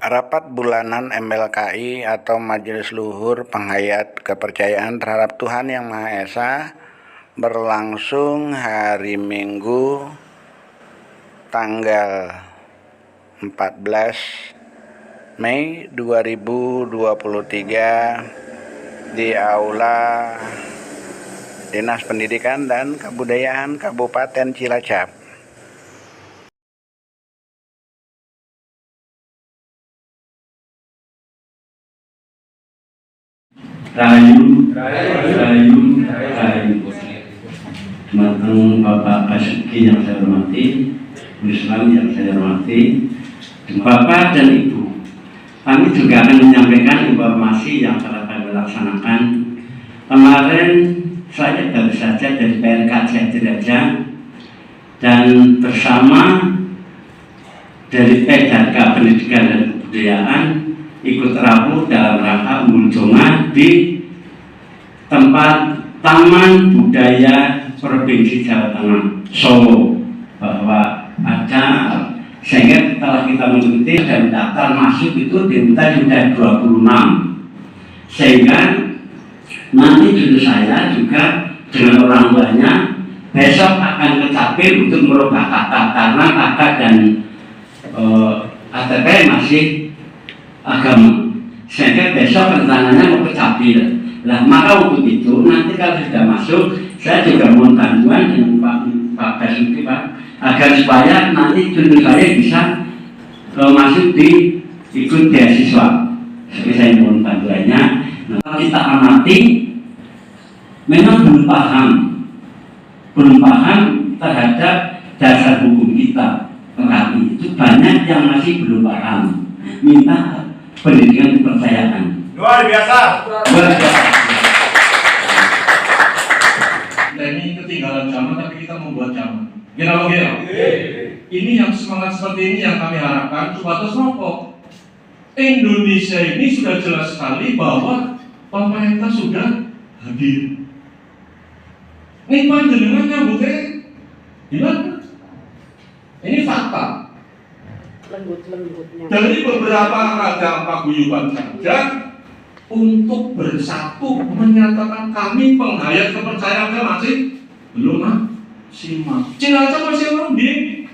Rapat bulanan MLKI atau Majelis Luhur Penghayat Kepercayaan Terhadap Tuhan Yang Maha Esa berlangsung hari Minggu tanggal 14 Mei 2023 di Aula Dinas Pendidikan dan Kebudayaan Kabupaten Cilacap. Rayu. Matang Bapak Basuki yang saya hormati, Islam yang saya hormati, Bapak dan Ibu, kami juga akan menyampaikan informasi yang telah kami laksanakan. Kemarin saya baru saja dari PRKJ Cilacap dan bersama dari PDK Pendidikan dan Kebudayaan ikut rawuh dalam rangka Munjongan di tempat Taman Budaya Provinsi Jawa Tengah Solo, bahwa ada sehingga setelah kita mengikuti dan daftar masuk itu diminta sudah 26, sehingga nanti dulu saya juga dengan orang tuanya besok akan ke Capil untuk merubah kata karena kakak dan ATP masih agama, sehingga besok rencananya mau ke Capil. Nah, maka untuk itu nanti kalau sudah masuk, saya juga mohon bantuan dengan Pak Basuki, Pak, agar supaya nanti dulu saya bisa masuk di ikut beasiswa. Jadi saya mohon bantuannya. Nah, kita amati, memang belum paham terhadap dasar hukum kita. Tetapi itu banyak yang masih belum paham. Minta pendidikan kepercayaan. Luar biasa. Kita ini ketinggalan zaman, tapi kita membuat zaman. Gila. Ini yang semangat seperti ini yang kami harapkan. Supados nopo. Indonesia ini sudah jelas sekali bahwa pemerintah sudah hadir. Ini panjenengan nyambutnya gimana? Ini fakta. Lembut-lembutnya. Dari beberapa ragam paguyuban saja untuk bersatu menyatakan kami penghayat kepercayaan masih belum maksimal. Cilacap masih landing,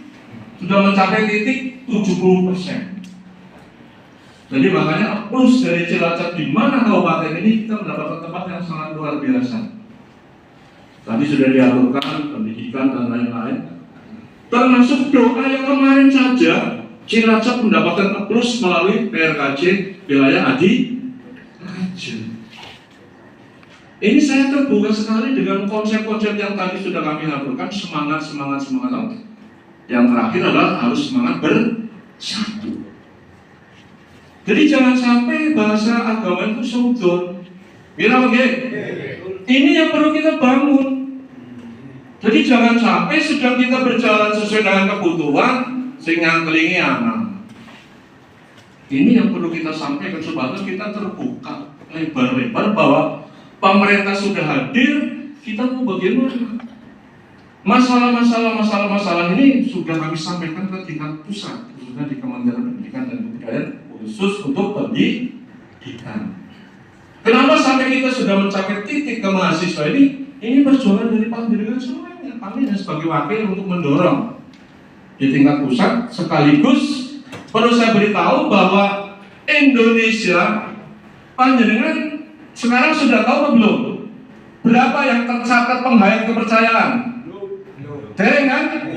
sudah mencapai titik 70%. Jadi makanya plus dari Cilacap di mana kabupaten ini kita mendapatkan tempat yang sangat luar biasa. Tadi sudah diaturkan pendidikan dan lain-lain. Termasuk doa yang kemarin saja Cilacap mendapatkan plus melalui PRKJ wilayah Adi Raja. Ini saya terbuka sekali dengan konsep-konsep yang tadi sudah kami aturkan, semangat. Yang terakhir adalah harus semangat bersatu. Jadi jangan sampai bahasa agama itu sudon. Ini yang perlu kita bangun. Jadi jangan sampai sedang kita berjalan sesuai dengan kebutuhan sehingga kelingi anak. Ini yang perlu kita sampaikan, sebatas kita terbuka lebar-lebar bahwa pemerintah sudah hadir, kita mau bagaimana? Masalah ini sudah kami sampaikan ke tingkat pusat, khususnya di Kementerian Pendidikan dan Kebudayaan, khusus untuk pendidikan. Kenapa sampai kita sudah mencapai titik ke mahasiswa ini? Ini perjuangan dari panjenengan semuanya. Kami sebagai wakil untuk mendorong di tingkat pusat, sekaligus perlu saya beritahu bahwa Indonesia, panjenengan sekarang sudah tahu atau belum berapa yang tercatat penghayat kepercayaan? Dereng kan?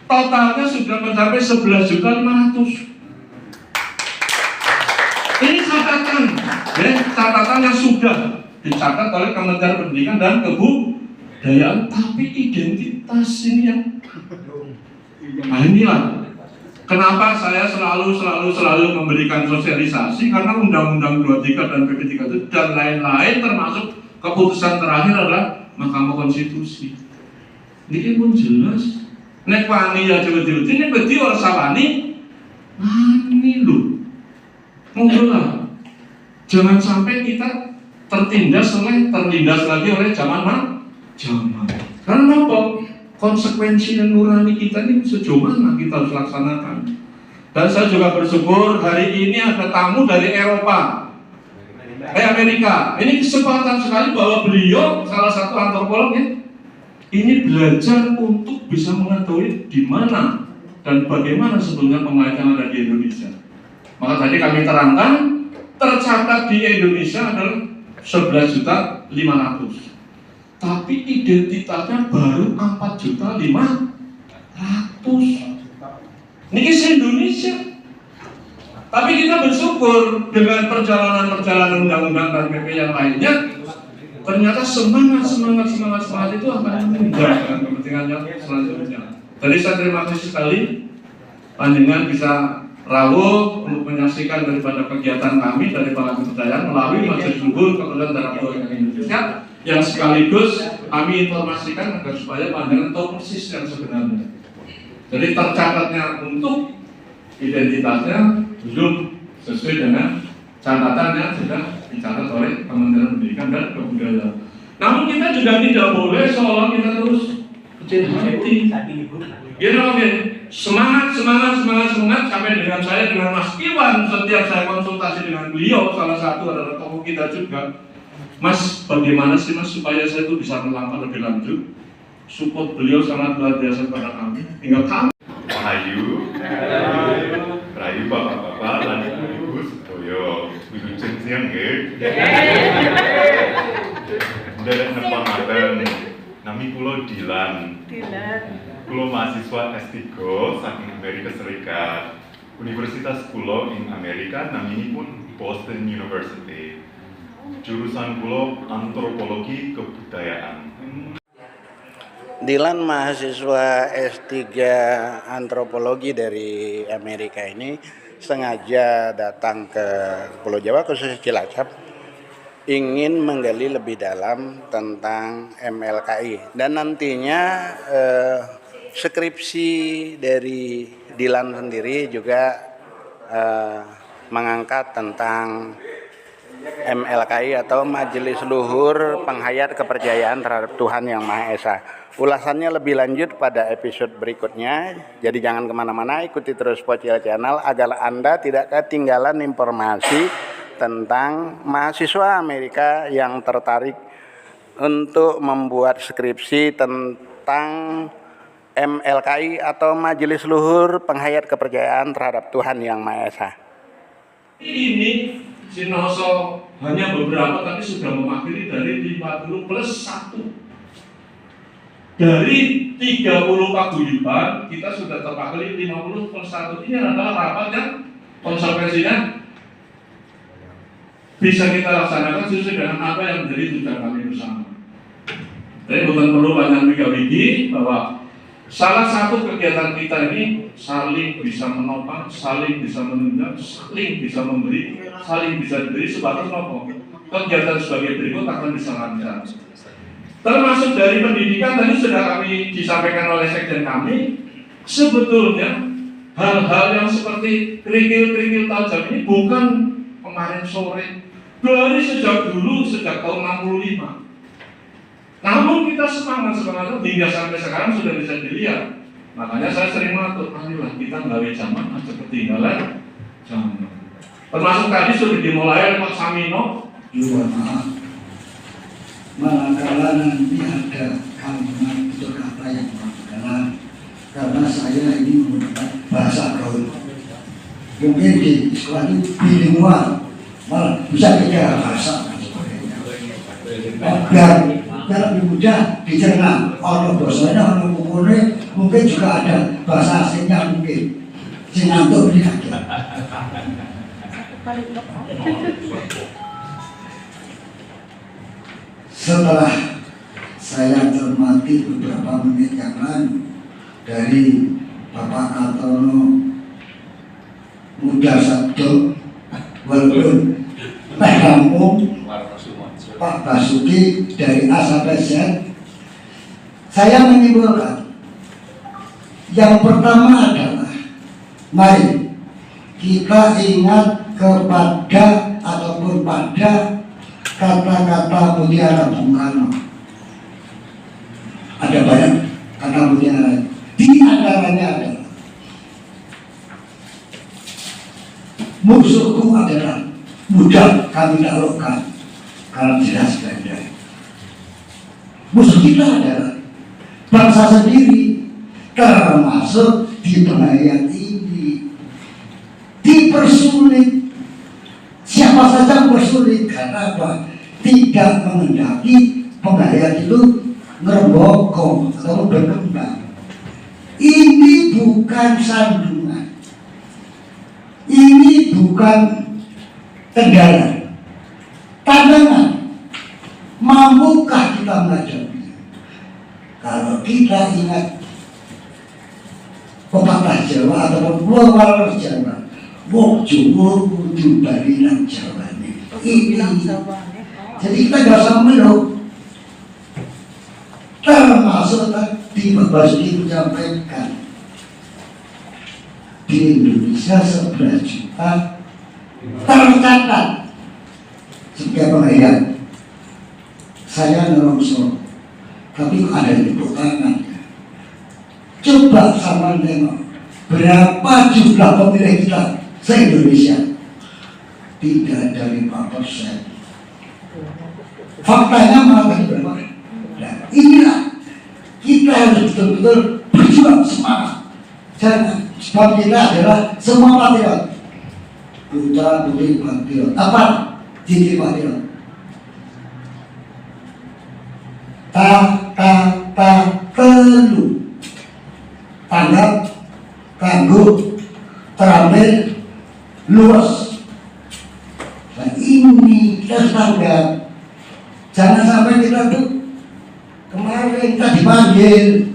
Totalnya sudah mencapai 11.500.000. Ini catatan yang sudah dicatat oleh Kementerian Pendidikan dan Kebudayaan, tapi identitas ini yang inilah kenapa saya selalu memberikan sosialisasi, karena Undang-Undang 23 dan PP 37 dan lain-lain termasuk keputusan terakhir adalah Mahkamah Konstitusi. Ini pun jelas. Nek wani ya jewet-jewet ini berarti orang sawani ini lho. Monggolah. Jangan sampai kita tertindas lagi oleh zaman. Karena apa? Konsekuensi dan nurani kita ini sejauh mana kita harus laksanakan. Dan saya juga bersyukur hari ini ada tamu dari Eropa, Amerika. Ini kesempatan sekali bahwa beliau salah satu antropolog ya, ini belajar untuk bisa mengetahui di mana dan bagaimana sebetulnya pengayatan ada di Indonesia. Maka tadi kami terangkan, tercatat di Indonesia adalah 11.500.000, tapi identitasnya baru 4.500.000. Ini kisah Indonesia. Tapi kita bersyukur dengan perjalanan-perjalanan undang-undang dan PP yang lainnya, ternyata semangat itu akan menunjang dengan kepentingan yang selanjutnya. Jadi saya terima kasih sekali panjenengan bisa rawuh untuk menyaksikan daripada kegiatan kami dari Balai Kepercayaan melalui Majelis Luhur Kepercayaan Darah Tuhan Indonesia, yang sekaligus kami informasikan agar supaya panjenengan tahu persis yang sebenarnya. Jadi tercatatnya untuk identitasnya belum sesuai dengan catatan yang sudah dicatat oleh Kementerian Pendidikan dan Kebudayaan. Namun kita juga tidak boleh seolah kita terus kecil hati. Oke. Semangat sampai dengan saya dengan Mas Iwan setiap saya konsultasi dengan beliau, salah satu adalah tokoh kita juga. Mas, bagaimana sih Mas supaya saya itu bisa melangkah lebih lanjut? Support beliau sangat luar biasa pada kami. Tinggal kami. Rayu bapak-bapak lan ibu-ibu sedaya wilujeng siang nggih. Nderek nepanaken nami kula Dilan. Kula mahasiswa S3 saking Amerika Serikat. Universitas kula ing Amerika naminipun Boston University. Jurusan kula antropologi kebudayaan. Dilan mahasiswa S3 antropologi dari Amerika ini sengaja datang ke Pulau Jawa khususnya Cilacap ingin menggali lebih dalam tentang MLKI, dan nantinya skripsi dari Dilan sendiri juga mengangkat tentang MLKI atau Majelis Luhur Penghayat Kepercayaan Terhadap Tuhan Yang Maha Esa. Ulasannya lebih lanjut pada episode berikutnya, jadi jangan kemana-mana, ikuti terus Pocil Channel agar Anda tidak ketinggalan informasi tentang mahasiswa Amerika yang tertarik untuk membuat skripsi tentang MLKI atau Majelis Luhur Penghayat Kepercayaan Terhadap Tuhan Yang Maha Esa. Ini Sinoso hanya beberapa tapi sudah mewakili dari 50 plus 1. Dari 30 paguyuban kita sudah terwakili 50 plus 1. Ini adalah rapat yang konsekuensinya bisa kita laksanakan sesuai dengan apa yang menjadi tujuan kami bersama. Jadi bukan perlu banyak wiki bahwa salah satu kegiatan kita ini saling bisa menopang, saling bisa menunjang, saling bisa memberi, saling bisa diberi sebatas nopo. Kegiatan sebagai berikut akan bisa lancar. Termasuk dari pendidikan tadi sudah kami disampaikan oleh sekjen kami, sebetulnya hal-hal yang seperti kerikil-kerikil tajam ini bukan kemarin sore, dari sejak dulu, sejak tahun 65. Namun kita semangat hingga sampai sekarang sudah bisa dilihat. Makanya saya sering mengatur, marilah kita nggawe zaman aja ketinggalan zaman. Termasuk tadi sudah dimulai oleh Pak Samino. Juga maaf, manakala nanti ada kalimat atau kata yang berkenan, karena saya ini menggunakan bahasa gaul. Mungkin di sekolah ini bilingual, malah bisa 3 bahasa dan sebagainya. Biar lebih mudah dicerna. Ono dosanya, ono bukunya, mungkin juga ada bahasa asingnya mungkin. Sinantuk ini aja. Setelah saya cermati beberapa menit yang lalu dari Bapak Katono Muda Sabdo, walaupun Pak Kampung, Pak Basuki dari A sampai Z, saya menyimpulkan yang pertama adalah mari kita ingat kepada ataupun pada kata-kata mutiara Bung Karno. Ada banyak kata mutiara, di antaranya adalah musuhku adalah mudah kami taklukkan karena jelas dari musuh kita adalah bangsa sendiri, termasuk di pengajian ini dipersulit. Siapa saja mempersulit karena apa? Tidak mengendaki pengajian itu ngerombokong atau berkembang. Ini bukan sandungan, ini bukan kendala, tantangan. Mampukah kita menghadapi? Kalau kita ingat pepatah Jawa atau pewaris Jawa, wong Jawa kudu bali nang Jawane. Ini, jadi kita nggak usah meluk. Termasuk tadi Pak Basuki menyampaikan di Indonesia 11 juta tercatat sebagai pengajian. Saya nelongso, tapi ada di tepuk tangan. Coba sama nengok berapa jumlah pemilih kita se-Indonesia? Tidak ada 5%. Faktanya malah berapa? Nah, inilah kita harus betul-betul berjuang semangat. Jangan, sebab kita adalah semua patriot, putra putri patriot. Apa? Jadi patriot. Telu tanggap tangguh terambil luas. Nah ini kita tanggap. Jangan sampai kita tuh kemarin kita dipanggil